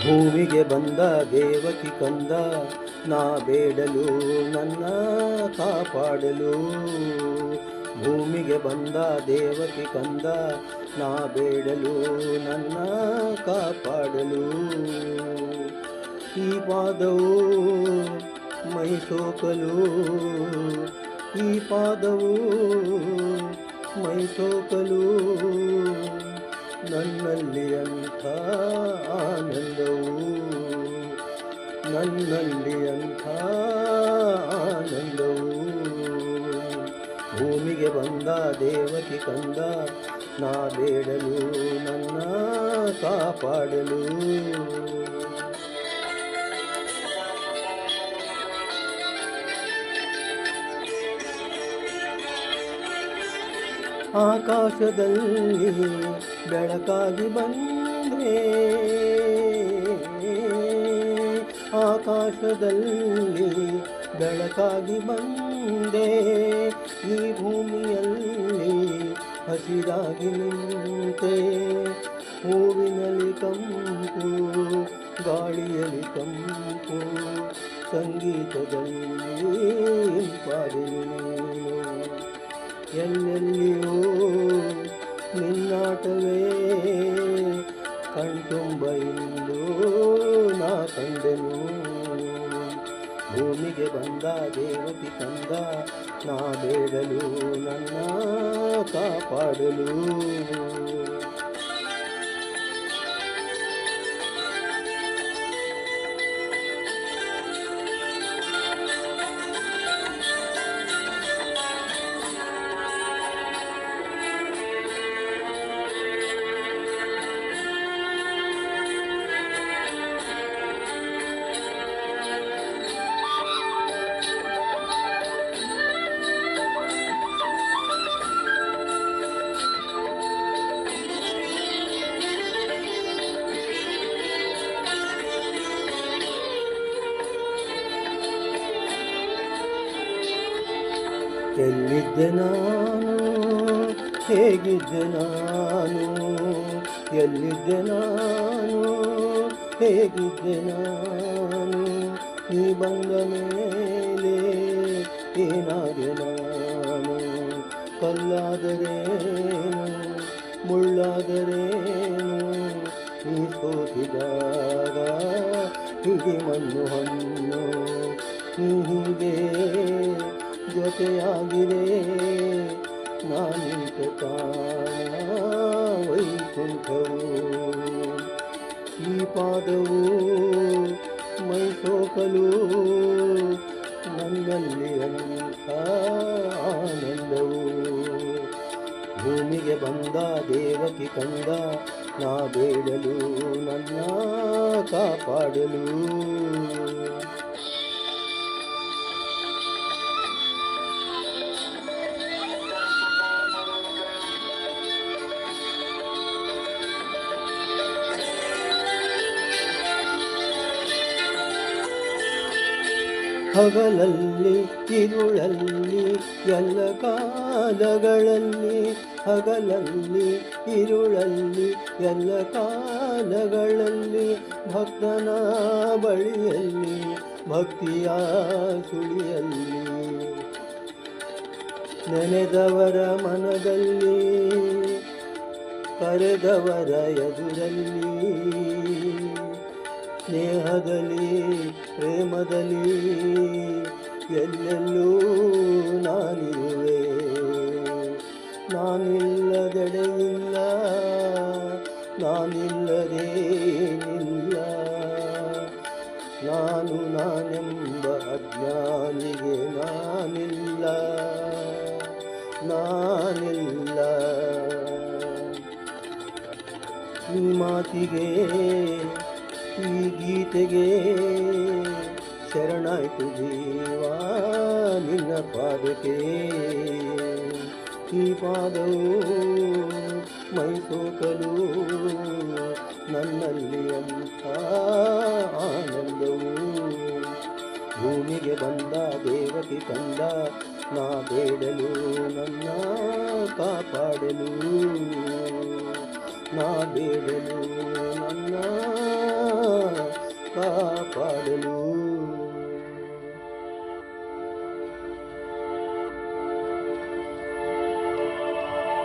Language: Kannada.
ಭೂಮಿಗೆ ಬಂದ ದೇವಕಿ ಕಂದ ನಾ ಬೇಡಲು ನನ್ನ ಕಾಪಾಡಲು. ಭೂಮಿಗೆ ಬಂದ ದೇವಕಿ ಕಂದ ನಾ ಬೇಡಲು ನನ್ನ ಕಾಪಾಡಲು. ಈ ಪಾದವು ಮೈ ಸೋಕಲು, ಈ ಪಾದವು ಮೈ ಸೋಕಲು, ನನ್ನಲ್ಲಿ ಅಂಥ ಆನಂದವು, ನನ್ನಲ್ಲಿ ಅಂಥ ಆನಂದವು. ಭೂಮಿಗೆ ಬಂದ ದೇವಕಿ ಕಂದ ನಾ ಬೇಡಲು ನನ್ನ ಕಾಪಾಡಲು. ಆಕಾಶದಲ್ಲಿ ಬೆಳಕಾಗಿ ಬಂದೆ, ಆಕಾಶದಲ್ಲಿ ಬೆಳಕಾಗಿ ಬಂದೆ, ಈ ಭೂಮಿಯಲ್ಲಿ ಹಸಿರಾಗಿ ನಿಂತೆ. ಹೂವಿನಲ್ಲಿ ಕಂಪು, ಗಾಳಿಯಲ್ಲಿ ಕಂಪು, ಸಂಗೀತದಲ್ಲಿ ಇಂಪಾದೆ ನೀನು. ಎಲ್ಲೆಲ್ಲಿಯೂ ನಿನ್ನಾಟವೇ ಕಣ್ತುಂಬ ಇಂದು ನಾ ಕಂಡೆನು. ಭೂಮಿಗೆ ಬಂದ ದೇವಕಿ ಕಂದ ನಾ ಬೇಡಲು ನನ್ನ ಕಾಪಾಡಲು. ಎಲ್ಲಿದ್ದೆ ನಾನು, ಹೇಗಿದ್ದೆ ನಾನು, ಎಲ್ಲಿದ್ದೆ ನಾನು, ಹೇಗಿದ್ದೆ ನಾನು, ನೀ ಬಂದ ಮೇಲೆ ಏನಾದೆ ನಾನು. ಕಲ್ಲಾದರೇನು ಮುಳ್ಳಾದರೇನು, ನೀ ಸೋತಿದಾಗ ಹಿಡಿ ಮಣ್ಣು ಹಣ್ಣು. ನೀ ಹೀಗೆ ಜೊತೆಯಾಗಿದೆ ನಾನಿಂತ ಕಾಣ ವೈಕುಂಠವು. ಈ ಪಾದವು ಮೈ ಸೋಕಲು, ನನ್ನಲ್ಲಿ ಅಂಥ ಆನಂದವು. ಭೂಮಿಗೆ ಬಂದ ದೇವಕಿ ಕಂದ ನಾ ಬೇಡಲು ನನ್ನ ಕಾಪಾಡಲು. ಹಗಲಲ್ಲಿ ಇರುಳಲ್ಲಿ ಎಲ್ಲ ಕಾಲಗಳಲ್ಲಿ, ಹಗಲಲ್ಲಿ ಇರುಳಲ್ಲಿ ಎಲ್ಲ ಕಾಲಗಳಲ್ಲಿ, ಭಕ್ತನ ಬಳಿಯಲ್ಲಿ ಭಕ್ತಿಯ ಸುಳಿಯಲ್ಲಿ, ನೆನೆದವರ ಮನದಲ್ಲಿ ಕರೆದವರ ಎದುರಲ್ಲಿ, ಸ್ನೇಹದಲ್ಲಿ ಪ್ರೇಮದಲ್ಲಿ ಎಲ್ಲೆಲ್ಲೂ ನಾನಿರುವೆ. ನಾನಿಲ್ಲದೆಡೆಯಿಲ್ಲ, ನಾನಿಲ್ಲದೇನಿಲ್ಲ. ನಾನು ನಾನೆಂಬ ಅಜ್ಞಾನಿಗೆ ನಾನಿಲ್ಲ, ನಾನಿಲ್ಲ. ಈ ಮಾತಿಗೆ ಈ ಗೀತೆಗೆ ಶರಣಾಯ್ತು ಜೀವ ನಿನ್ನ ಪಾದಕ್ಕೆ. ಈ ಪಾದವು ಮೈ ಸೋಕಲು, ನನ್ನಲ್ಲಿ ಅಂಥ ಆನಂದವು. ಭೂಮಿಗೆ ಬಂದ ದೇವಕಿ ಕಂದ ನಾ ಬೇಡಲು ನನ್ನ ಕಾಪಾಡಲು, ನಾ ಬೇಡಲು ನನ್ನ ಕಾಪಾಡಲು